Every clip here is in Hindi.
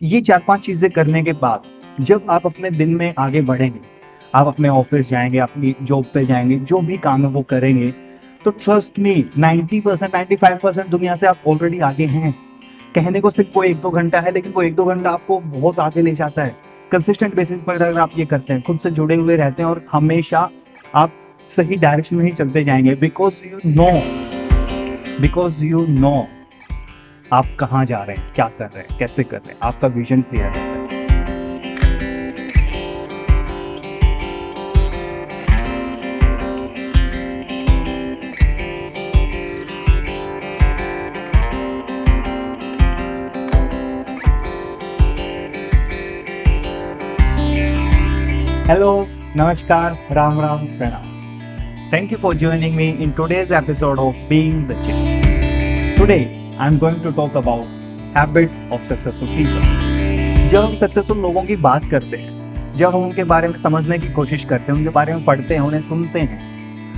ये 4-5 चीजें करने के बाद जब आप अपने दिन में आगे बढ़ेंगे, आप अपने ऑफिस जाएंगे, अपनी जॉब पे जाएंगे, जो भी काम है वो करेंगे, तो ट्रस्ट मी 90% 95% दुनिया से आप ऑलरेडी आगे हैं। कहने को सिर्फ वो 1-2 घंटा है, लेकिन वो 1-2 घंटा आपको बहुत आगे ले जाता है। कंसिस्टेंट बेसिस पर अगर आप ये करते हैं, खुद से जुड़े हुए रहते हैं और हमेशा आप सही डायरेक्शन में ही चलते जाएंगे, बिकॉज यू नो आप कहाँ जा रहे हैं, क्या कर रहे हैं, कैसे कर रहे हैं, आपका विजन क्लियर है। हेलो, नमस्कार, राम राम, प्रणाम। Thank you for joining me in today's episode of Being the Change. Today, I'm going to talk about habits of successful people. जब हम सक्सेसफुल लोगों की बात करते हैं, जब हम उनके बारे में समझने की कोशिश करते हैं, उनके बारे में पढ़ते हैं, उन्हें सुनते हैं,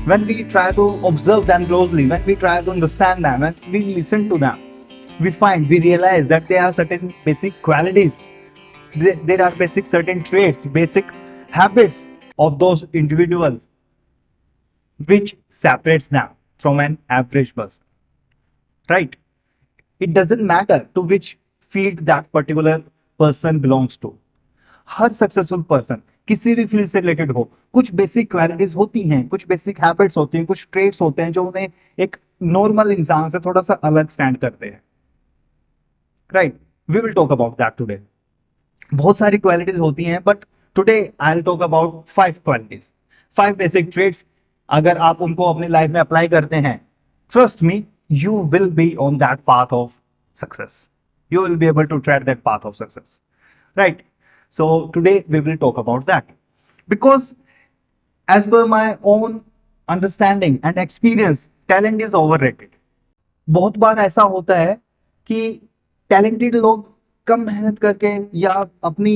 when we try to observe them closely, when we try to understand them, when we listen to them, we realize that there are certain basic qualities, there are basic certain traits, basic habits of those individuals which separates them from an average person, right? It doesn't matter to which field that particular person belongs to. Her successful person किसी भी फील्ड से रिलेटेड हो, कुछ बेसिक क्वालिटीज होती हैं, कुछ बेसिक हैबिट्स होती हैं, कुछ ट्रेट्स होते हैं जो उन्हें एक नॉर्मल इंसान से थोड़ा सा अलग स्टैंड करते हैं, right? We will talk about that today. बहुत सारी क्वालिटीज होती हैं, but today I will talk about 5 qualities, 5 basic traits. अगर आप उनको अपनी लाइफ में अप्लाई करते हैं, trust me, you will be on that path of success, you will be able to tread that path of success, right? So today we will talk about that, because as per my own understanding and experience, talent is overrated. बहुत बार ऐसा होता है कि टैलेंटेड लोग कम मेहनत करके या अपनी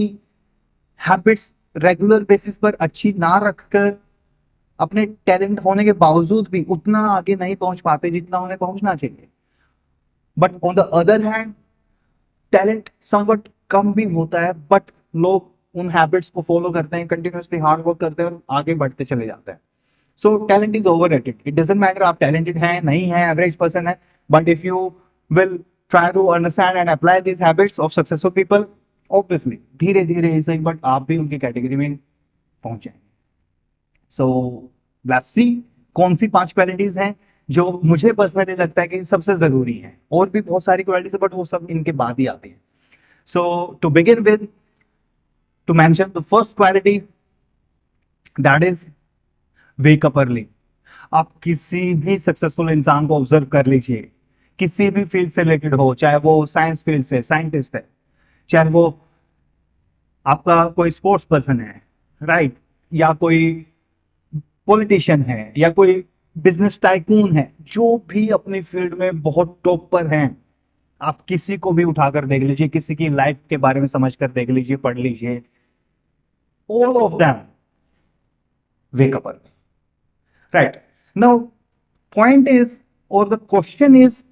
हैबिट्स रेगुलर बेसिस पर अच्छी ना रखकर अपने टैलेंट होने के बावजूद भी उतना आगे नहीं पहुंच पाते जितना उन्हें पहुंचना चाहिए। But on the other hand, talent somewhat कम भी होता है, बट लोग उन हैबिट्स को फॉलो करते हैं, कंटिन्यूसली हार्ड वर्क करते हैं और आगे बढ़ते चले जाते हैं। So talent is overrated. It doesn't matter आप टैलेंटेड हैं, नहीं है, एवरेज पर्सन है, but if you will try to understand and apply this habits of successful people, obviously धीरे धीरे ही सही, बट आप भी उनकी कैटेगरी में पहुंच जाएंगे। सो लेट्स सी कौन सी 5 क्वालिटीज हैं जो मुझे पर्सनली लगता है कि सबसे जरूरी है। और भी बहुत सारी क्वालिटीज है, बट वो सब इनके बाद ही आती है। So to begin with, to mention the first quality, that is wake up early. आप किसी भी सक्सेसफुल इंसान को ऑब्जर्व कर लीजिए, किसी भी फील्ड से रिलेटेड हो, चाहे वो साइंस फील्ड से साइंटिस्ट है, चाहे वो आपका कोई स्पोर्ट्स पर्सन है, राइट, या कोई पॉलिटिशियन है, या कोई बिजनेस टाइकून है, जो भी अपनी फील्ड में बहुत टॉप पर हैं, आप किसी को भी उठाकर देख लीजिए, किसी की लाइफ के बारे में समझ कर देख लीजिए, पढ़ लीजिए, all of them wake up early, right? Now point is, और the question is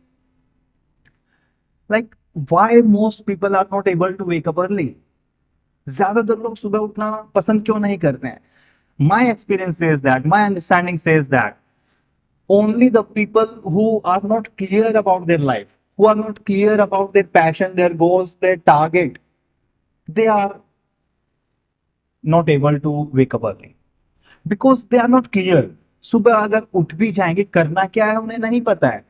like, why most people are not able to wake up early? ज्यादातर लोग सुबह उठना पसंद क्यों नहीं करते हैं? My experience says that, my understanding says that only the people who are not clear about their life, who are not clear about their passion, their goals, their target, they are not able to wake up early because they are not clear. सुबह अगर उठ भी जाएंगे, करना क्या है उन्हें नहीं पता है।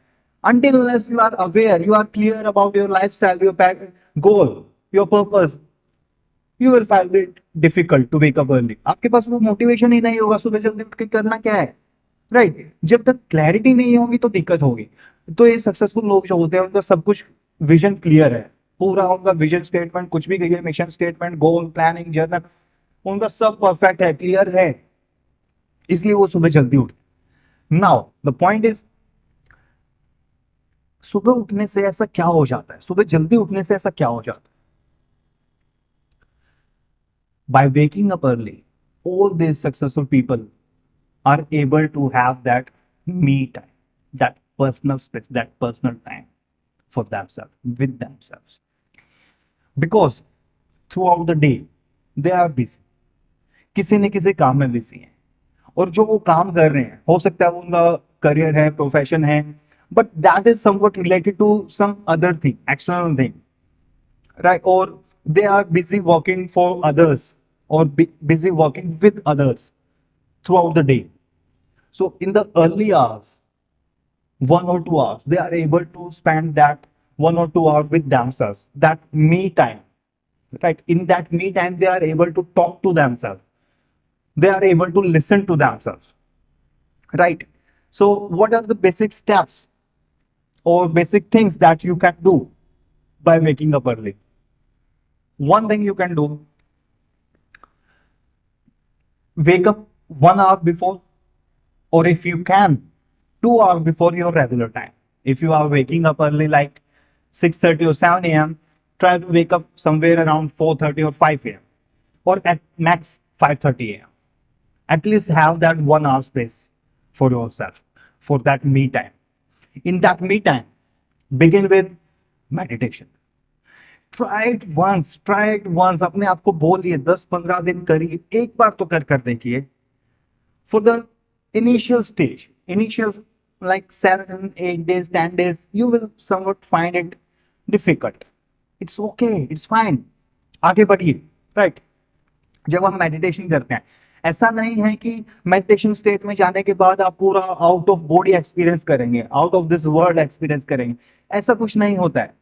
Until unless you are aware, you are clear about your lifestyle, your goal, your purpose, you will find it difficult to wake up early. आपके पास वो मोटिवेशन ही नहीं होगा सुबह जल्दी उठ के करना क्या है, राइट? जब तक क्लैरिटी नहीं होगी तो दिक्कत होगी। तो ये सक्सेसफुल लोग जो होते हैं, उनका सब कुछ विजन क्लियर है, पूरा उनका विजन स्टेटमेंट, कुछ भी कहिए, मिशन स्टेटमेंट, गोल, प्लानिंग, जर्नल, उनका सब परफेक्ट है, क्लियर है, इसलिए वो सुबह जल्दी उठते। नाउ द पॉइंट इज, सुबह उठने से ऐसा क्या हो जाता है, सुबह जल्दी उठने से ऐसा क्या हो जाता है? By waking up early, all these successful people are able to have that me time, that personal space, that personal time for themselves, with themselves. Because throughout the day they are busy, किसी न किसी काम में बिजी है, और जो वो काम कर रहे हैं हो सकता है वो उनका करियर है, प्रोफेशन है, but that is somewhat related to some other thing, external thing, right? Or they are busy working for others, or busy working with others throughout the day. So in the early hours, 1 or 2 hours, they are able to spend that 1 or 2 hours with themselves, that me time, right? In that me time, they are able to talk to themselves, they are able to listen to themselves, right? So what are the basic steps or basic things that you can do by waking up early? One thing you can do: wake up 1 hour before, or if you can, 2 hours before your regular time. If you are waking up early like 6:30 or 7 a.m., try to wake up somewhere around 4:30 or 5 a.m., or at max 5:30 a.m. At least have that 1 hour space for yourself, for that me time. In that me time, begin with meditation. Try it once. अपने आप को बोलिए, 10-15 दिन करिए, एक बार तो कर देखिए. For the initial stage, initial like 7, 8 days, 10 days, you will somewhat find it difficult. It's okay, it's fine. आगे बढ़िए, right? जब हम मेडिटेशन करते हैं, ऐसा नहीं है कि मेडिटेशन स्टेट में जाने के बाद आप पूरा आउट ऑफ बॉडी एक्सपीरियंस करेंगे, out of this world experience करेंगे. ऐसा कुछ नहीं होता है.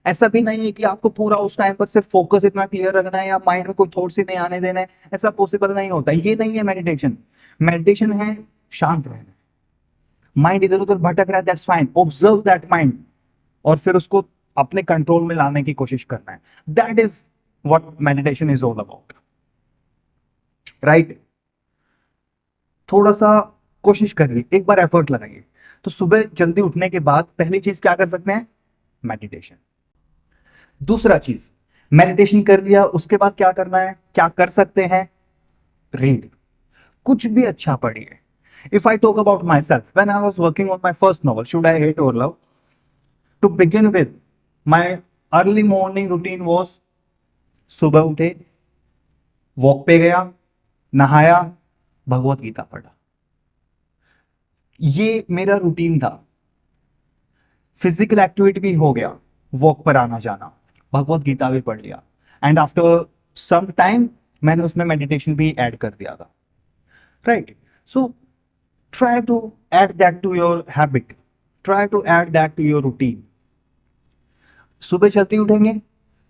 ऐसा भी नहीं है कि आपको पूरा उस टाइम पर सिर्फ फोकस इतना क्लियर रखना है या माइंड में कोई थॉट्स ही नहीं आने देना है. ऐसा पॉसिबल नहीं होता. ये नहीं है मेडिटेशन. मेडिटेशन है शांत रहना. माइंड इधर उधर भटक रहा है, that's fine, observe that mind, और फिर उसको अपने कंट्रोल में लाने की कोशिश करना है. That is what meditation is all about, right? थोड़ा सा कोशिश करिए, एक बार एफर्ट लगाइए. तो सुबह जल्दी उठने के बाद पहली चीज क्या कर सकते हैं? मेडिटेशन. दूसरा चीज, मेडिटेशन कर लिया, उसके बाद क्या करना है, क्या कर सकते हैं? रीड. कुछ भी अच्छा पढ़िए. If I talk about myself, when I was working on my first novel, Should I Hate or Love, to begin with, my early morning routine was सुबह उठे, वॉक पे गया, नहाया, भगवत गीता पढ़ा. ये मेरा रूटीन था. फिजिकल एक्टिविटी भी हो गया, वॉक पर आना जाना, भगवत गीता भी पढ़ लिया, एंड आफ्टर सम टाइम मैंने उसमें मेडिटेशन भी ऐड कर दिया था, right? So try to add that to your habit, try to add that to your routine. सुबह जल्दी उठेंगे,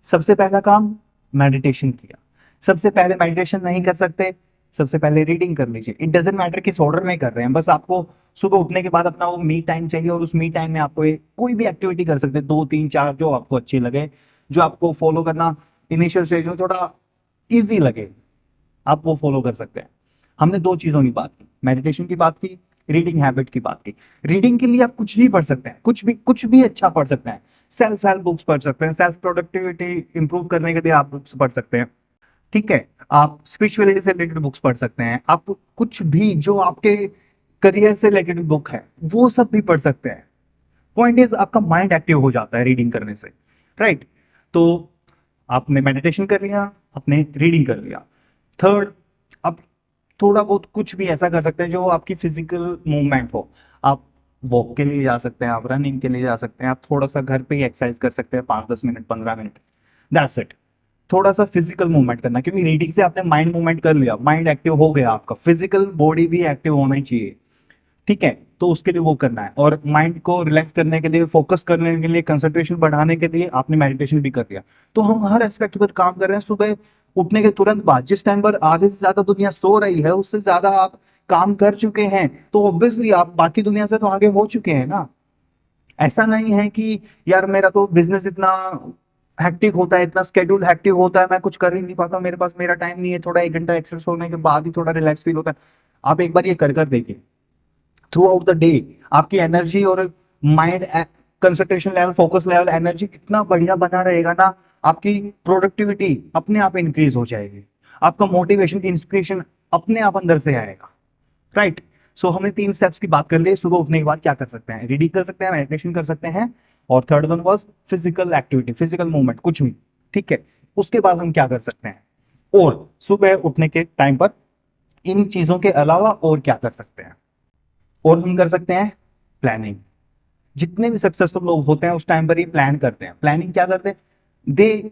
सबसे पहला काम मेडिटेशन किया. सबसे पहले मेडिटेशन नहीं कर सकते, सबसे पहले रीडिंग कर लीजिए. इट डजेंट मैटर किस ऑर्डर में कर रहे हैं, बस आपको सुबह उठने के बाद अपना वो मी टाइम चाहिए, और उस मी टाइम में आपको कोई भी एक्टिविटी कर सकते हैं, 2, 3, 4 जो आपको अच्छी लगे, जो आपको फॉलो करना इनिशियल स्टेज में थोड़ा ईजी लगे, आप वो फॉलो कर सकते हैं. हमने 2 चीजों की बात की, मेडिटेशन की बात की, रीडिंग हैबिट की बात की. रीडिंग के लिए आप कुछ भी पढ़ सकते हैं, कुछ भी अच्छा पढ़ सकते हैं. सेल्फ हेल्प बुक्स पढ़ सकते हैं, सेल्फ प्रोडक्टिविटी इंप्रूव करने के लिए आप बुक्स पढ़ सकते हैं, ठीक है? आप स्पिरिचुअलिटी से रिलेटेड बुक्स पढ़ सकते हैं, आप कुछ भी जो आपके करियर से रिलेटेड बुक है वो सब भी पढ़ सकते हैं. पॉइंट इज आपका माइंड एक्टिव हो जाता है रीडिंग करने से, राइट? तो आपने मेडिटेशन कर लिया, आपने रीडिंग कर लिया. थर्ड, अब थोड़ा बहुत कुछ भी ऐसा कर सकते हैं जो आपकी फिजिकल मूवमेंट हो. आप वॉक के लिए जा सकते हैं, आप रनिंग के लिए जा सकते हैं, आप थोड़ा सा घर पे ही एक्सरसाइज कर सकते हैं, 5-10 मिनट, 15 मिनट, दैट्स इट. थोड़ा सा फिजिकल मूवमेंट करना, क्योंकि रीडिंग से आपने माइंड मूवमेंट कर लिया, माइंड एक्टिव हो गया आपका, फिजिकल बॉडी भी एक्टिव होना ही चाहिए, ठीक है? तो उसके लिए वो करना है. और माइंड को रिलैक्स करने के लिए, फोकस करने के लिए, कंसंट्रेशन बढ़ाने के लिए आपने मेडिटेशन भी कर लिया. तो हम हर एस्पेक्ट पर काम कर रहे हैं. सुबह उठने के तुरंत बाद, जिस टाइम पर आधे से ज्यादा दुनिया सो रही है, उससे ज्यादा आप काम कर चुके हैं, तो ऑब्वियसली आप बाकी दुनिया से तो आगे हो चुके हैं ना. ऐसा नहीं है कि यार मेरा तो बिजनेस इतना हैक्टिक होता है, इतना स्केड्यूल हैक्टिक होता है, मैं कुछ कर ही नहीं पाता, मेरे पास मेरा टाइम नहीं है, थोड़ा 1 घंटा एक्सरसाइज होने के बाद ही थोड़ा रिलैक्स फील होता है. आप एक बार ये कर देखिए. थ्रू आउट द डे आपकी एनर्जी और mind concentration level, focus level, energy इतना बढ़िया बना रहेगा ना, आपकी प्रोडक्टिविटी अपने आप इंक्रीज हो जाएगी, आपका मोटिवेशन, इंस्पिरेशन अपने आप अंदर से आएगा, राइट? सो हमने 3 स्टेप्स की बात कर ली. सुबह उठने के बाद क्या कर सकते हैं? रीडिंग कर सकते हैं, मेडिटेशन कर सकते हैं, और third one was physical activity, physical movement, कुछ भी. ठीक है, उसके बाद हम क्या कर सकते हैं, और सुबह उठने के टाइम पर इन चीजों के अलावा और क्या कर सकते हैं, और हम कर सकते हैं प्लानिंग। जितने भी सक्सेसफुल लोग होते हैं उस टाइम पर ये प्लान करते हैं। प्लानिंग क्या करते हैं, दे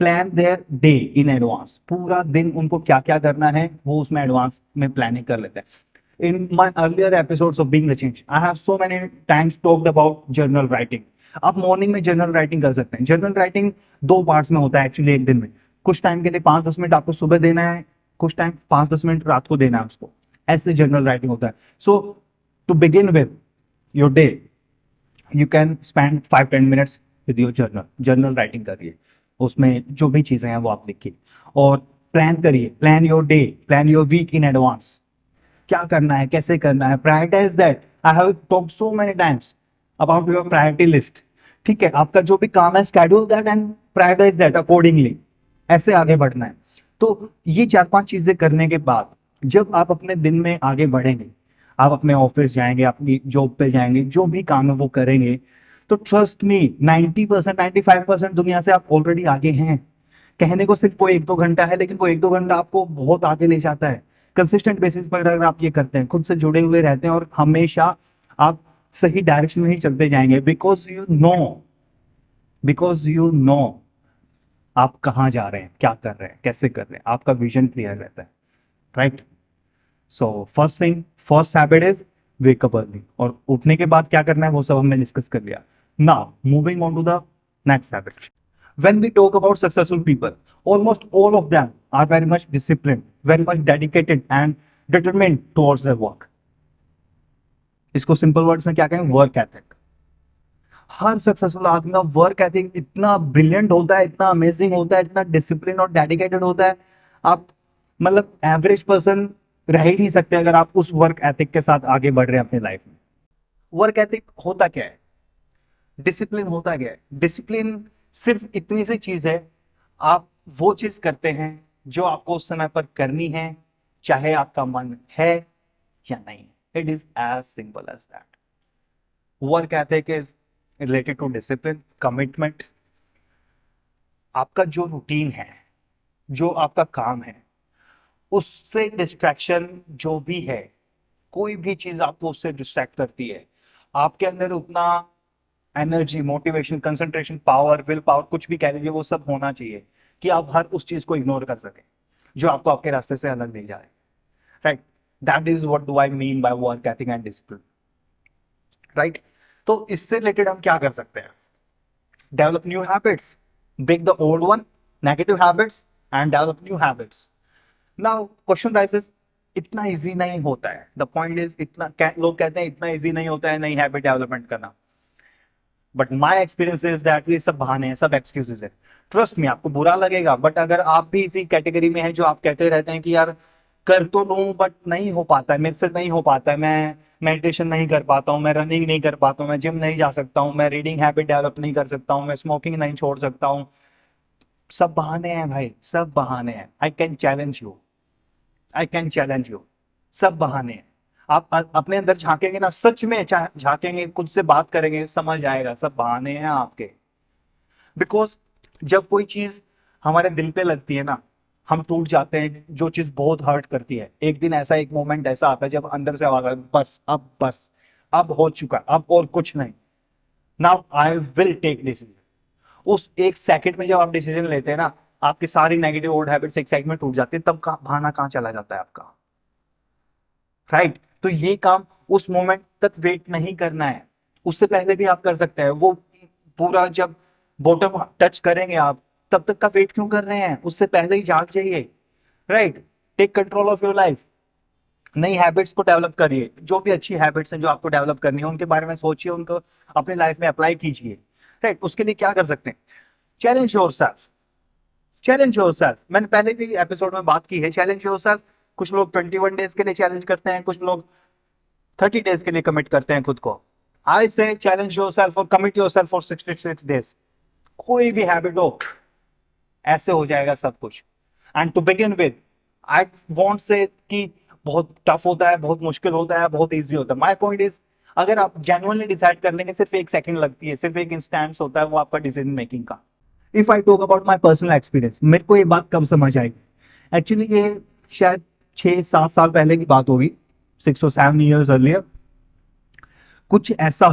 plan their day in advance. पूरा दिन उनको क्या क्या करना है वो उसमें एडवांस में प्लानिंग कर लेते हैं। In my earlier episodes of being the change I have so many times talked about journal writing. आप मॉर्निंग में जर्नल राइटिंग कर सकते हैं। जर्नल राइटिंग दो पार्ट्स में होता है एक्चुअली एक दिन में। कुछ टाइम के लिए 5-10 मिनट आपको सुबह देना है, कुछ टाइम 5-10 मिनट रात को देना है उसको। ऐसे जर्नल राइटिंग होता है। So to begin with your day you can spend 5-10 minutes with your journal writing करिए। उसमें जो भी चीजें हैं वो आप लिखिए और प्लान करिए। Plan your day, plan your week in advance. क्या करना है, कैसे करना है, prioritise that. I have talked so many times about your priority list. ठीक है, आपका जो भी काम है schedule that and prioritise that accordingly. ऐसे आगे बढ़ना है। तो ये 4-5 चीजें करने के बाद जब आप अपने दिन में आगे बढ़ेंगे, आप अपने ऑफिस जाएंगे, अपनी जॉब पे जाएंगे, जो भी काम है वो करेंगे, तो ट्रस्ट मी 90% 95% दुनिया से आप ऑलरेडी आगे हैं। कहने को सिर्फ वो 1-2 घंटा है, लेकिन वो 1-2 घंटा आपको बहुत आगे ले जाता है। कंसिस्टेंट बेसिस पर अगर आप ये करते हैं, खुद से जुड़े हुए रहते हैं और हमेशा आप सही डायरेक्शन में ही चलते जाएंगे। बिकॉज यू नो आप कहाँ जा रहे हैं, क्या कर रहे हैं, कैसे कर रहे हैं, आपका विजन क्लियर रहता है। Right. So first habit is wake up early. और उठने के बाद क्या करना है वो सब हमने डिस्कस कर लिया। Now moving on to the next habit. When we talk about successful people, almost all of them are very much disciplined, very much dedicated and determined towards their work. इसको सिंपल वर्ड्स में क्या कहें, वर्क एथिक। हर सक्सेसफुल आदमी का वर्क एथिक इतना ब्रिलियंट होता है, इतना अमेजिंग होता है, इतना डिसिप्लिन और डेडिकेटेड होता है। आप मतलब एवरेज पर्सन रह ही नहीं सकते अगर आप उस वर्क एथिक के साथ आगे बढ़ रहे हैं अपनी लाइफ में। वर्क एथिक होता क्या है, डिसिप्लिन होता क्या है? डिसिप्लिन सिर्फ इतनी सी चीज है, आप वो चीज करते हैं जो आपको उस समय पर करनी है, चाहे आपका मन है या नहीं। It is as simple as that. Work ethic is related to discipline, commitment. आपका जो रूटीन है, जो आपका काम है, उससे डिस्ट्रैक्शन जो भी है, कोई भी चीज आपको उससे डिस्ट्रैक्ट करती है, आपके अंदर उतना energy, motivation, concentration, power, will power, कुछ भी कह लीजिए, वो सब होना चाहिए कि आप हर उस चीज को इग्नोर कर सके जो आपको आपके रास्ते से अलग ले जाए। Right, that is what do I mean by work ethic and discipline. Right, तो इससे रिलेटेड हम क्या कर सकते हैं? Develop new habits, break the old one, negative habits and develop new habits. Now question raises, इतना इजी नहीं होता है। द पॉइंट इज, लोग कहते हैं इतना इजी नहीं होता है नई हैबिट डेवलपमेंट करना। But my experience is that ये सब बहाने हैं, सब एक्सक्यूजेस है। ट्रस्ट मी, आपको बुरा लगेगा, बट अगर आप भी इसी कैटेगरी में हैं जो आप कहते रहते हैं कि यार कर तो लूं बट नहीं हो पाता है, मेरे से नहीं हो पाता है, मैं मेडिटेशन नहीं कर पाता हूँ, मैं रनिंग नहीं कर पाता हूँ, मैं जिम नहीं जा सकता हूँ, मैं रीडिंग हैबिट डेवलप नहीं कर सकता हूँ, मैं स्मोकिंग नहीं छोड़ सकता हूँ, सब बहाने हैं भाई, सब बहाने हैं। आई कैन चैलेंज यू, सब बहाने हैं। आप अपने अंदर झांकेंगे ना, सच में झांकेंगे, खुद से बात करेंगे, समझ आएगा सब बहाने हैं आपके। बिकॉज जब कोई चीज हमारे दिल पे लगती है ना, हम टूट जाते हैं। जो चीज बहुत हर्ट करती है, एक दिन ऐसा, एक मोमेंट ऐसा आता है जब अंदर से आवाज आती है, बस अब हो चुका, अब और कुछ नहीं, now I will take decision. उस एक सेकंड में जब आप डिसीजन लेते हैं ना, आपकी सारी नेगेटिव ओल्ड हैबिट्स एक सेकंड में टूट जाती है। तब बहाना कहाँ चला जाता है आपका? राइट, तो ये काम उस मोमेंट तक वेट नहीं करना है, उससे पहले भी आप कर सकते हैं। वो पूरा जब बॉटम टच करेंगे आप, तब तक का वेट क्यों कर रहे हैं? उससे पहले ही जाग जाइए। Right, take control of your life. नई हैबिट्स को डेवलप करिए। जो भी अच्छी हैबिट्स हैं जो आपको डेवलप करनी है, उनके बारे में सोचिए, उनको अपनी लाइफ में अप्लाई कीजिए। राइट, उसके लिए क्या कर सकते हैं? Challenge yourself. मैंने पहले भी एपिसोड में बात की है, चैलेंज योरसेल्फ। कुछ लोग 21 डेज के लिए चैलेंज करते हैं, कुछ लोग 30 डेज के लिए कमिट करते हैं खुद को। आई से चैलेंज योरसेल्फ और कमिट योरसेल्फ फॉर 66 डेज। कोई भी हैबिट हो, ऐसे हो जाएगा सब कुछ। And to begin with, I want say कि बहुत टफ होता है, बहुत मुश्किल होता है, बहुत ईजी होता है। माई पॉइंट इज, अगर आप जेन्युइनली डिसाइड कर लेंगे, सिर्फ एक सेकंड लगती है, सिर्फ एक इंस्टेंस होता है वो आपका डिसीजन मेकिंग का। If I talk about my personal experience, मेरे को ये बात कब समझ आई, एक्चुअली ये शायद 6-7 साल पहले की बात होगी, 6 or 7 years अर्लियर। कुछ ऐसा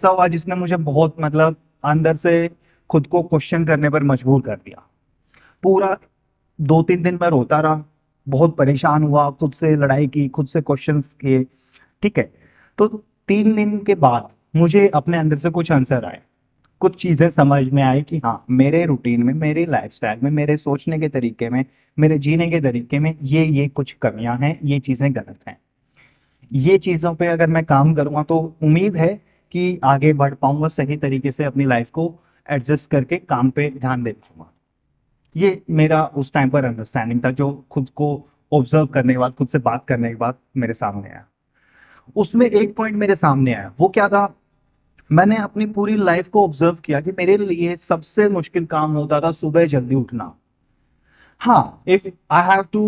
हुआ, जिसने मुझे बहुत मतलब अंदर से खुद को क्वेश्चन करने पर मजबूर कर दिया। पूरा 2-3 दिन मैं रोता रहा, बहुत परेशान हुआ, खुद से लड़ाई की, खुद से क्वेश्चंस किए, ठीक है। तो 3 दिन के बाद मुझे अपने अंदर से कुछ आंसर आए, कुछ चीज़ें समझ में आई कि हाँ, मेरे रूटीन में, मेरे लाइफस्टाइल में, मेरे सोचने के तरीके में, मेरे जीने के तरीके में ये कुछ कमियां हैं, ये चीज़ें गलत हैं। ये चीज़ों पे अगर मैं काम करूँगा तो उम्मीद है कि आगे बढ़ पाऊंगा, सही तरीके से अपनी लाइफ को एडजस्ट करके काम पे ध्यान दे पाऊंगा। ये मेरा उस टाइम पर अंडरस्टैंडिंग था, जो खुद को ऑब्जर्व करने के बाद, खुद से बात करने के बाद मेरे सामने आया। उसमें एक पॉइंट मेरे सामने आया, वो क्या था, मैंने अपनी पूरी लाइफ को ऑब्जर्व किया कि मेरे लिए सबसे मुश्किल काम होता था सुबह जल्दी उठना। हाँ, if I have to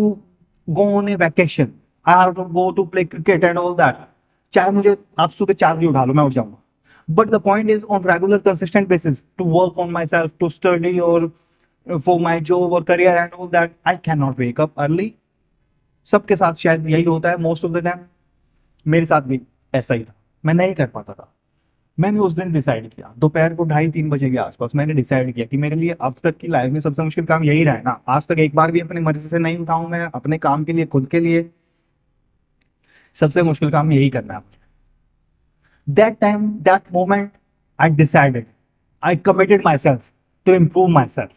go on a vacation, I have to go to play cricket and all that, चाहे मुझे आप सुबह 4 बजे उठा लो, मैं उठ जाऊंगा। But the point is on regular consistent basis to work on my self, to study और फॉर माई जॉब और career and all that, I can not wake up early. सबके साथ शायद यही होता है मोस्ट ऑफ द टाइम, मेरे साथ भी ऐसा ही था, मैं नहीं कर पाता था। मैंने उस दिन डिसाइड किया, दोपहर को 2:30-3 बजे के आसपास मैंने डिसाइड किया कि मेरे लिए अब तक की लाइफ में सबसे मुश्किल काम यही रहा है ना, आज तक एक बार भी अपनी मर्जी से नहीं उठाऊं, मैं अपने काम के लिए, खुद के लिए, सबसे मुश्किल काम यही करना है मुझे। That time, that moment, I decided, I committed my self to improve my self.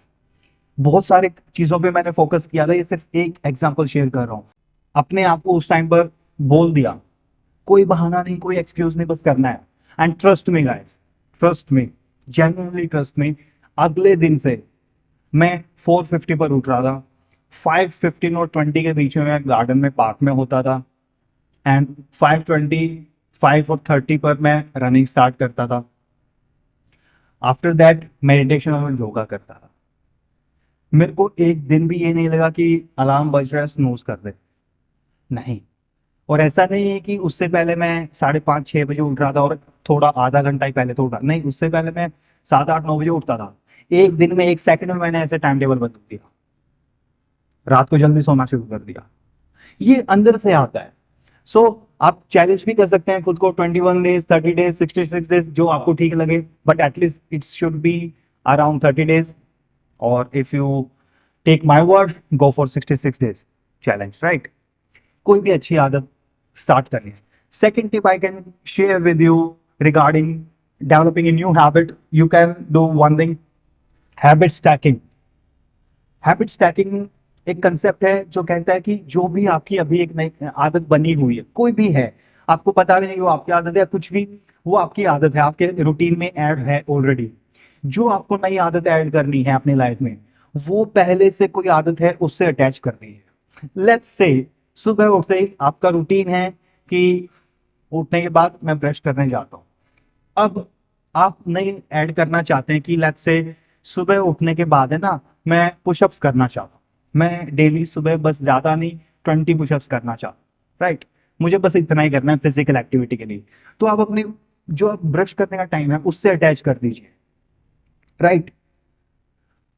बहुत सारे चीजों पे मैंने फोकस किया था, ये सिर्फ एक एग्जाम्पल शेयर कर रहा हूँ। अपने आप को उस टाइम पर बोल दिया, कोई बहाना नहीं, कोई एक्सक्यूज नहीं, बस करना है। And trust me guys, trust me, genuinely trust me, अगले दिन से मैं 4:50 पर उठ रहा था, 5:15 और 20 के बीच में मैं गार्डन में, पार्क में होता था, एंड 5:25 और 30 पर मैं रनिंग स्टार्ट करता था। आफ्टर दैट मेडिटेशन और योगा करता था। मेरे को एक दिन भी ये नहीं लगा कि अलार्म बज रहा है, स्नूज कर दे, नहीं। और ऐसा नहीं है कि उससे पहले मैं 5:30-6 बजे उठ रहा था और थोड़ा आधा घंटा ही पहले तो उठा, नहीं, उससे पहले मैं 7-8-9 बजे उठता था। एक दिन में, एक सेकंड में मैंने ऐसे टाइम टेबल बदल दिया, रात को जल्दी सोना शुरू कर दिया। ये अंदर से आता है। सो आप चैलेंज भी कर सकते हैं खुद को, 21 डेज, 30 डेज, 66 डेज, जो आपको ठीक लगे, but at least it should be around 30 days. और if you take my word, go for 66 days challenge, right. कोई भी अच्छी आदत स्टार्ट करनी है। Second tip I can share with you regarding developing a new habit, you can do one thing, habit stacking. Habit stacking एक कंसेप्ट है जो कहता है कि जो भी आपकी अभी एक नई आदत बनी हुई है, कोई भी है, आपको पता भी नहीं वो आपकी आदत है, कुछ भी, वो आपकी आदत है, आपके रूटीन में ऐड है ऑलरेडी। जो आपको नई आदत ऐड करनी है अपनी लाइफ में, वो पहले से कोई आदत है उससे अटैच कर दीजिए। लेट्स से सुबह उठते ही आपका रूटीन है कि उठने के बाद मैं ब्रश करने जाता हूँ। अब आप नहीं ऐड करना चाहते हैं कि लेट्स से सुबह उठने के बाद है ना, मैं पुशअप्स करना चाहता हूँ, मैं डेली सुबह बस ज़्यादा नहीं 20 पुशअप्स करना चाहता हूँ, राइट। मुझे बस इतना ही करना है फिजिकल एक्टिविटी के लिए। तो आप अपने जो आप ब्रश करने का टाइम है उससे अटैच कर दीजिए, राइट।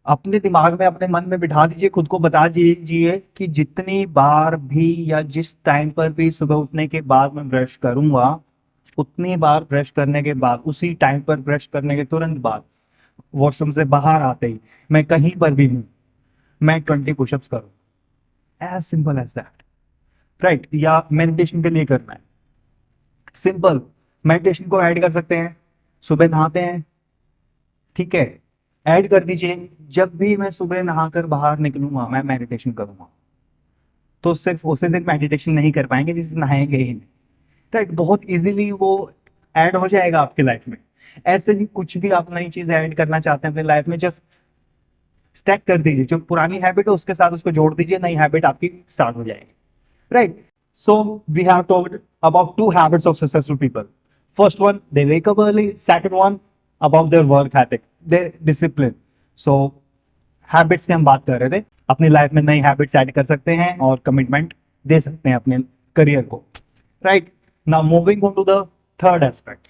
अपने दिमाग में, अपने मन में बिठा दीजिए, खुद को बता दीजिए कि जितनी बार भी या जिस टाइम पर भी सुबह उठने के बाद मैं ब्रश करूंगा, उतनी बार ब्रश करने के बाद, उसी टाइम पर ब्रश करने के तुरंत बाद, वॉशरूम से बाहर आते ही, मैं कहीं पर भी हूं, मैं 20 पुशअप्स करूँ। As simple as that, right. या मेडिटेशन के लिए करना है, सिंपल, मेडिटेशन को ऐड कर सकते हैं। सुबह नहाते हैं, ठीक है, ऐड कर दीजिए, जब भी मैं सुबह नहाकर बाहर निकलूंगा मैं मेडिटेशन करूंगा। तो सिर्फ उसी दिन मेडिटेशन नहीं कर पाएंगे जिस दिन नहाएंगे ही नहीं, राइट। बहुत इजीली वो ऐड हो जाएगा आपकी लाइफ में। ऐसे ही कुछ भी आप नई चीज ऐड करना चाहते हैं अपनी लाइफ में, जस्ट स्टैक कर दीजिए, जो पुरानी हैबिट है उसके साथ उसको जोड़ दीजिए, नई हैबिट आपकी स्टार्ट हो जाएगी, right. So we have talked about 2 habits of successful people. First one, they wake up early, second one about their work ethic, their discipline. So habits की हम बात कर रहे थे, अपनी लाइफ में नई हैबिट्स ऐड कर सकते हैं और कमिटमेंट दे सकते हैं अपने करियर को, right. Now moving on to the third aspect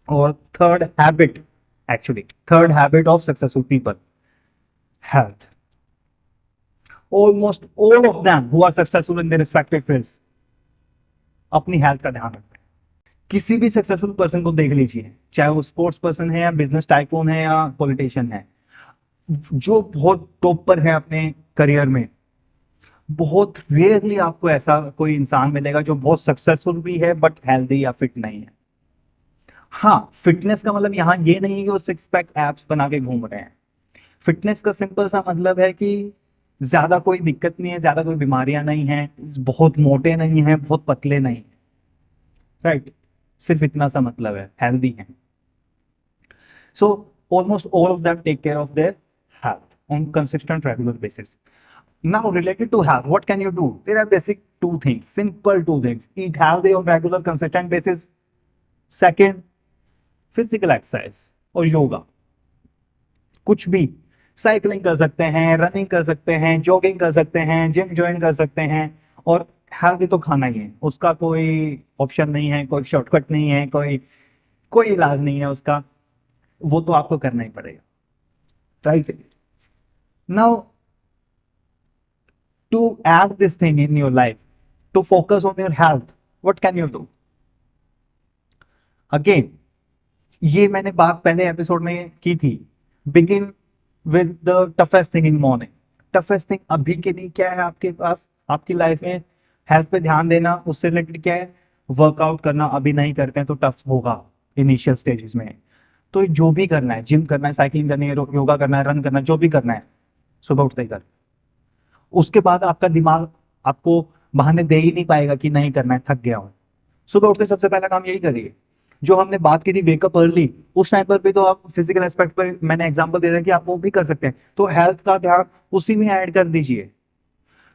और third habit Actually, third habit of successful people, health. Almost all of them who are successful in their respective fields अपनी हेल्थ का ध्यान रखते हैं. किसी भी सक्सेसफुल पर्सन को देख लीजिए, चाहे वो स्पोर्ट्स पर्सन है या बिजनेस टाइकून है या पॉलिटिशियन है, जो बहुत टॉप पर है अपने करियर में, बहुत रेयरली आपको ऐसा कोई इंसान मिलेगा जो बहुत सक्सेसफुल भी है बट हेल्दी या फिट नहीं है. हाँ, फिटनेस का मतलब यहाँ ये नहीं है कि वो सिक्स पैक एब्स बना के घूम रहे हैं. फिटनेस का सिंपल सा मतलब है कि ज्यादा कोई दिक्कत नहीं है, ज्यादा कोई बीमारियां नहीं है, बहुत मोटे नहीं है, बहुत पतले नहीं है, राइट. सिर्फ इतना सा मतलब है, हेल्दी है. So almost all of them take care of their health on consistent regular basis. Now related to health, what can you do? There are basic two things, simple two things. Eat healthy on regular consistent basis. Second, physical exercise और योगा. कुछ भी, साइकिलिंग कर सकते हैं, रनिंग कर सकते हैं, जॉगिंग कर सकते हैं, जिम ज्वाइन कर सकते हैं. और हेल्दी तो खाना ही है, उसका कोई ऑप्शन नहीं है, कोई शॉर्टकट नहीं है, कोई इलाज नहीं है उसका, वो तो आपको करना ही पड़ेगा, right. Now to add this thing in your life, to focus on your health, what can you do? Again, ये मैंने बात पहले एपिसोड में की थी. Begin with the toughest thing in morning. Toughest thing अभी के लिए क्या है आपके पास, आपकी लाइफ में हेल्थ पे ध्यान देना, उससे रिलेटेड क्या है, वर्कआउट करना. अभी नहीं करते हैं तो टफ होगा इनिशियल स्टेजेस में. तो जो भी करना है, जिम करना है, साइकिलिंग करनी है, योगा करना है, रन करना है, जो भी करना है, सुबह उठते ही कर. उसके बाद आपका दिमाग आपको बहाने दे ही नहीं पाएगा कि नहीं करना है, थक गया हूं. सुबह उठते सबसे पहला काम यही करिए. जो हमने बात की थी वेकअप अर्ली, उस टाइम पर भी तो आप फिजिकल एस्पेक्ट पर मैंने एग्जांपल दे दिया कि आप वो भी कर सकते हैं. तो हेल्थ का ध्यान उसी में ऐड कर दीजिए.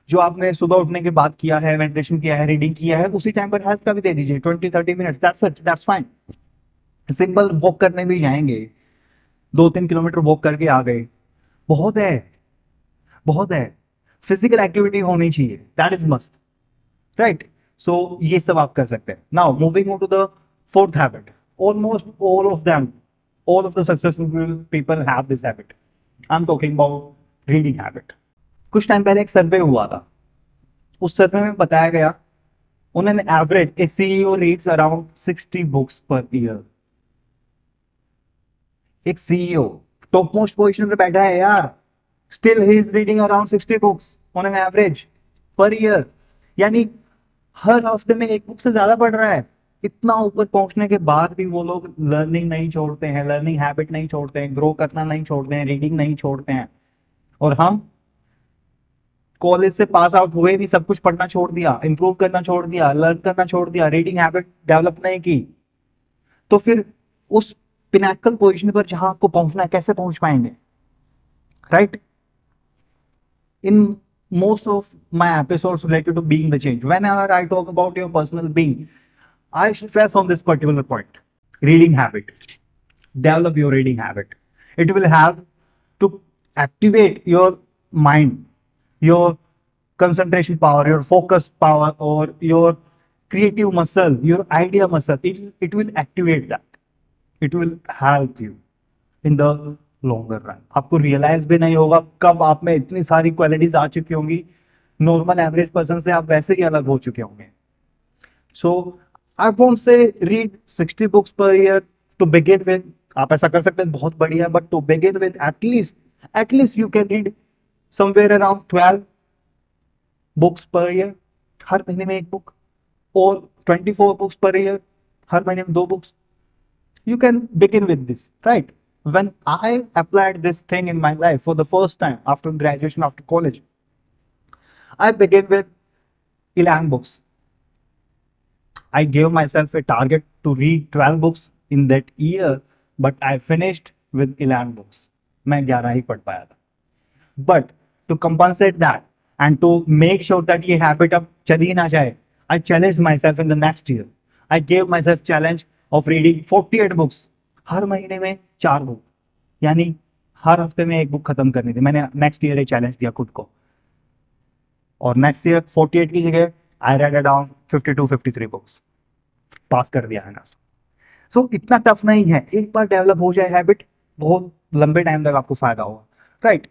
जो आपने सुबह उठने के बाद किया है, मेडिटेशन किया है, रीडिंग किया है, उसी टाइम पर हेल्थ का भी दे दीजिए. 20-30 minutes, that's fine. Simple walk करने भी जाएंगे, 2-3 किलोमीटर वॉक करके आ गए, बहुत है, बहुत है. फिजिकल एक्टिविटी होनी चाहिए, that is must, right. So ये सब आप कर सकते हैं. Now moving on to the fourth habit. Almost all of them, all of the successful people have this habit. I am talking about reading habit. कुछ टाइम पहले एक सर्वे हुआ था. उस सर्वे में बताया गया, उन्होंने average a CEO reads around 60 books per year. एक सीईओ टॉप मोस्ट पोजीशन पर बैठा है यार, still he is reading around 60 books on an average per year. यानी हर हफ्ते में एक बुक से ज्यादा पढ़ रहा है. इतना ऊपर पहुंचने के बाद भी वो लोग लर्निंग नहीं छोड़ते हैं, लर्निंग हैबिट नहीं छोड़ते हैं, ग्रो करना नहीं छोड़ते हैं, रीडिंग नहीं छोड़ते हैं. और हम कॉलेज से पास आउट हुए भी सब कुछ पढ़ना छोड़ दिया, इंप्रूव करना छोड़ दिया, लर्न करना छोड़ दिया, रीडिंग हैबिट डेवलप नहीं की. तो फिर उस पिनाकल पोजिशन पर जहां आपको पहुंचना है, कैसे पहुंच पाएंगे, right. In most of my episodes related to being the change, whenever I talk about your personal being, I stress on this particular point. Reading habit. Develop your reading habit. It will help to activate your mind, your concentration power, your focus power, or your creative muscle, your idea muscle. It will activate that. It will help you in the longer run. आपको रियलाइज भी नहीं होगा कब आप में इतनी सारी क्वालिटीज आ चुकी होंगी, नॉर्मल एवरेज पर्सन से आप वैसे ही अलग हो चुके होंगे. So I won't say read 60 books per year to begin with. आप ऐसा कर सकते हैं, बहुत बढ़िया, but to begin with at least you can read somewhere around 12 books per year, हर महीने में एक बुक, और 24 बुक्स पर ईयर, हर महीने में 2 books. You can begin with this, right? When I applied this thing in my life for the first time after graduation, after college, I began with 11 books. I gave myself a target to read 12 books in that year, but I finished with 11 books. मैं 11 ही पढ़ पाया था. But to compensate that and to make sure that ये habit अब चली ना जाए, I challenged myself in the next year. I gave myself challenge of reading 48 books, हर महीने में 4 बुक, यानी हर हफ्ते में एक बुक खत्म करनी थी. मैंने नेक्स्ट ईयर एक चैलेंज दिया खुद को, और नेक्स्ट ईयर 48 की जगह आई रेड अराउंड 52-53 बुक्स, पास कर दिया है ना. सो इतना टफ नहीं है, एक बार डेवलप हो जाए हैबिट, बहुत लंबे टाइम तक आपको फायदा होगा, राइट।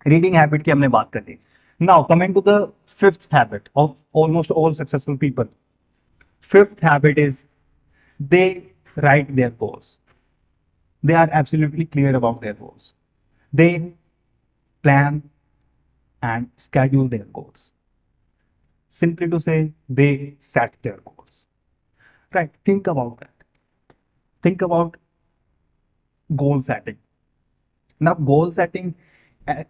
रीडिंग हैबिट की हमने बात कर ली। Now coming to the fifth habit of almost all successful people. Fifth habit is they write their goals. They are absolutely clear about their goals. They plan and schedule their goals. Simply to say, they set their goals. Right? Think about that. Think about goal setting. Now, goal setting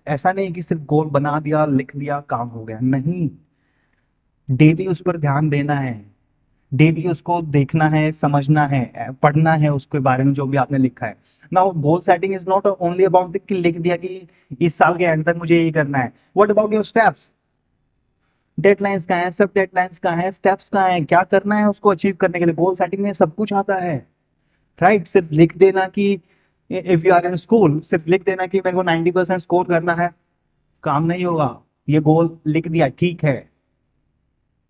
ऐसा नहीं कि सिर्फ गोल बना दिया, लिख दिया, काम हो गया, नहीं। डेली उस पर ध्यान देना है, डेली उसको देखना है, समझना है, पढ़ना है उसके बारे में जो भी आपने लिखा है। Now goal setting is not only about कि लिख दिया कि इस साल के एंड तक मुझे यही करना है। What about your steps? Deadlines कहाँ है, सब डेडलाइंस कहाँ है, स्टेप्स कहाँ है, क्या करना है उसको अचीव करने के लिए। गोल सेटिंग में सब कुछ आता है, राइट। सिर्फ लिख देना कि if you are in school, सिर्फ लिख देना कि मेरे को 90% स्कोर करना है, काम नहीं होगा। ये गोल लिख दिया, ठीक है,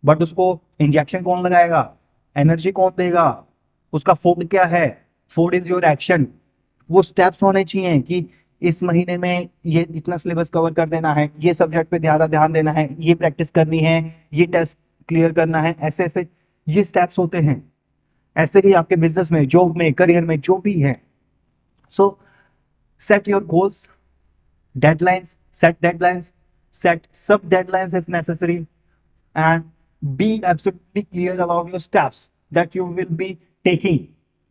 बट उसको इंजेक्शन कौन लगाएगा, एनर्जी कौन देगा, उसका फूड क्या है? Food is your action. वो स्टेप्स होने चाहिए कि इस महीने में ये इतना सिलेबस कवर कर देना है, ये सब्जेक्ट पे ज्यादा ध्यान देना है, ये प्रैक्टिस करनी है, ये टेस्ट क्लियर करना है, ऐसे ऐसे ये स्टेप्स होते हैं। ऐसे ही आपके बिजनेस में, जॉब में, करियर में, जो भी है। सो set your goals, deadlines, set sub deadlines if necessary, and be absolutely clear about your steps that you will be taking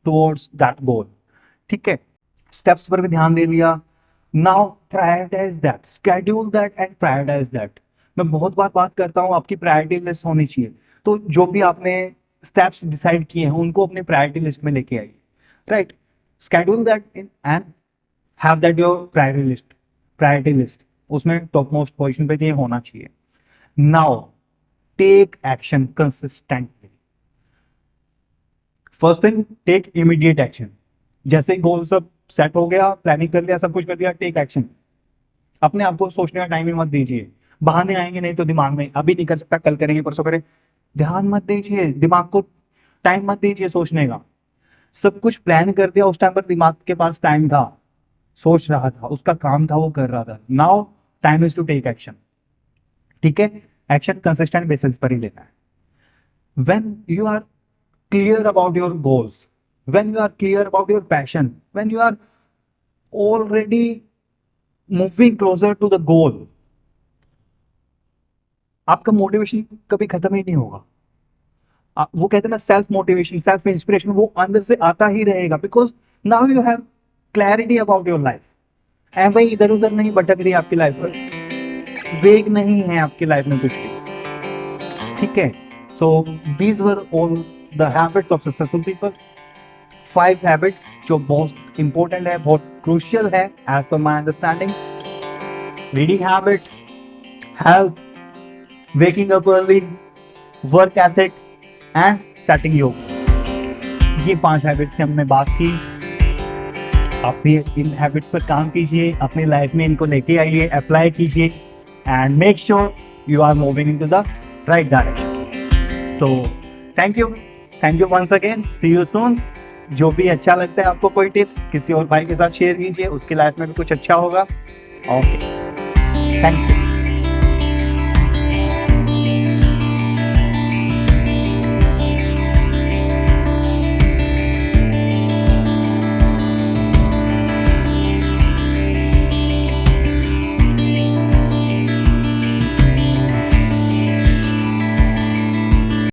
towards that goal. ठीक है, स्टेप्स पर भी ध्यान दे लिया। Now prioritize that, schedule that and prioritise that. मैं बहुत बार बात करता हूँ, आपकी प्रायोरिटी लिस्ट होनी चाहिए। तो जो भी आपने स्टेप्स डिसाइड किए हैं उनको अपने प्रायोरिटी लिस्ट में लेके आइए, right. Schedule that and have that your priority list, उसमें टॉप मोस्ट पोजीशन पे ये होना चाहिए। Now take action consistently. First thing, take immediate action. जैसे गोल सब सेट हो गया, प्लानिंग कर लिया, सब कुछ कर लिया, टेक एक्शन। अपने आप को सोचने का टाइम ही मत दीजिए। बहाने आएंगे नहीं तो दिमाग में, अभी नहीं कर सकता, कल करेंगे, परसों करें, ध्यान मत दीजिए, दिमाग को टाइम मत दीजिए सोचने का। सब कुछ प्लान कर दिया, उस टाइम पर दिमाग के पास टाइम था, सोच रहा था, उसका काम था, वो कर रहा था। Now time is to take action, ठीक है। एक्शन कंसिस्टेंट बेसिस पर ही लेना है। When you are clear about your goals, when you are clear about your passion, when you are already moving closer to the goal, आपका मोटिवेशन कभी खत्म ही नहीं होगा। वो कहते हैं ना, सेल्फ मोटिवेशन, सेल्फ इंस्पिरेशन, वो अंदर से आता ही रहेगा, because now you have clarity about your life. And वही इधर उधर नहीं भटक रही आपकी लाइफ, वेग नहीं है आपकी लाइफ में कुछ भी, ठीक है। So these were all the habits of successful people. 5 habits जो बहुत इंपॉर्टेंट है, बहुत क्रूशियल है as per my understanding. Reading habit, health, waking up early, work ethic and setting your goals. ये 5 हैबिट्स की हमने बात की। आप भी इन हैबिट्स पर काम कीजिए, अपनी लाइफ में इनको लेके आइए, अप्लाई कीजिए, and make sure you are moving in to the right direction. So thank you once again, see you soon. जो भी अच्छा लगता है आपको, कोई टिप्स किसी और भाई के साथ शेयर कीजिए, उसकी लाइफ में भी कुछ अच्छा होगा। Okay, thank you.